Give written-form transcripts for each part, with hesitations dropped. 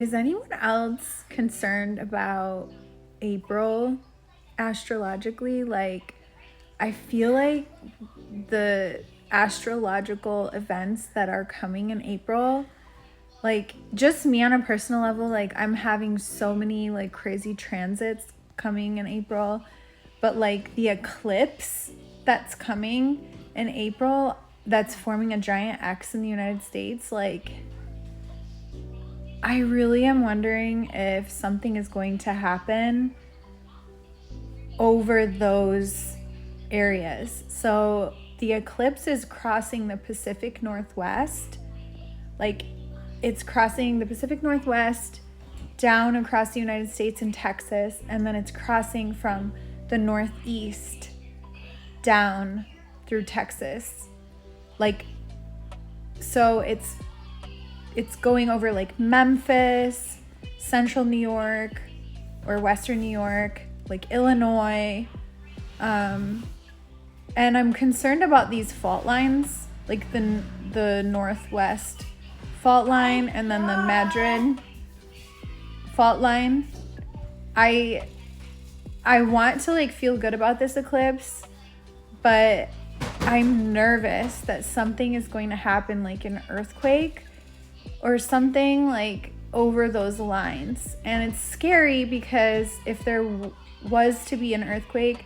Is anyone else concerned about April astrologically? Like, I feel like the astrological events that are coming in April, like, just me on a personal level, like, I'm having so many, like, crazy transits coming in April. But, like, the eclipse that's coming in April that's forming a giant X in the United States, like, I really am wondering if something is going to happen over those areas. So the eclipse is crossing the Pacific Northwest. Like, it's crossing the Pacific Northwest down across the United States and Texas, and then it's crossing from the Northeast down through Texas. Like, so it's going over like Memphis, central New York, or western New York, like Illinois. And I'm concerned about these fault lines, like the Northwest fault line and then the Madrid fault line. I want to like feel good about this eclipse, but I'm nervous that something is going to happen, like an earthquake or something like over those lines. And it's scary because if there was to be an earthquake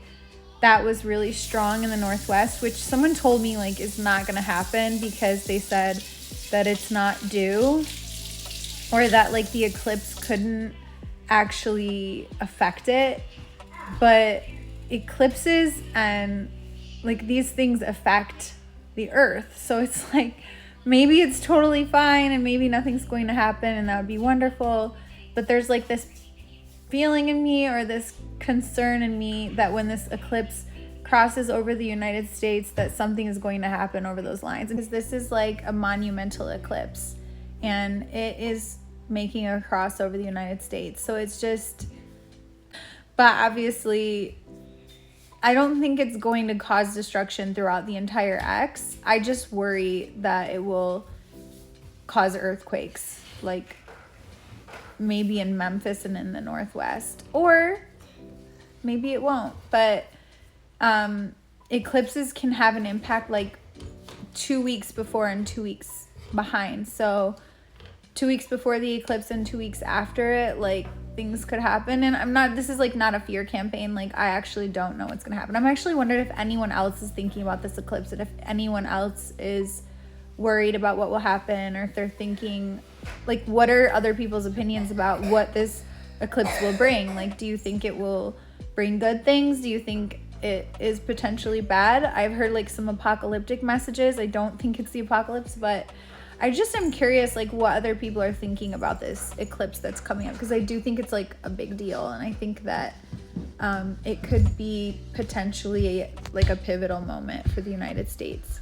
that was really strong in the Northwest, which someone told me like is not going to happen because they said that it's not due, or that like the eclipse couldn't actually affect it. But eclipses and like these things affect the earth, so it's like maybe it's totally fine and maybe nothing's going to happen, and that would be wonderful. But there's like this feeling in me, or this concern in me, that when this eclipse crosses over the United States, that something is going to happen over those lines. Because this is like a monumental eclipse and it is making a cross over the United States. So it's just, but obviously I don't think it's going to cause destruction throughout the entire X. I just worry that it will cause earthquakes, like maybe in Memphis and in the Northwest, or maybe it won't. But eclipses can have an impact like 2 weeks before and 2 weeks behind. So 2 weeks before the eclipse and 2 weeks after it, like things could happen. And this is like not a fear campaign. Like, I actually don't know what's gonna happen. I'm actually wondering if anyone else is thinking about this eclipse, and if anyone else is worried about what will happen, or if they're thinking like, what are other people's opinions about what this eclipse will bring? Like, do you think it will bring good things? Do you think it is potentially bad? I've heard like some apocalyptic messages. I don't think it's the apocalypse, but I just am curious like what other people are thinking about this eclipse that's coming up, because I do think it's like a big deal, and I think that it could be potentially like a pivotal moment for the United States.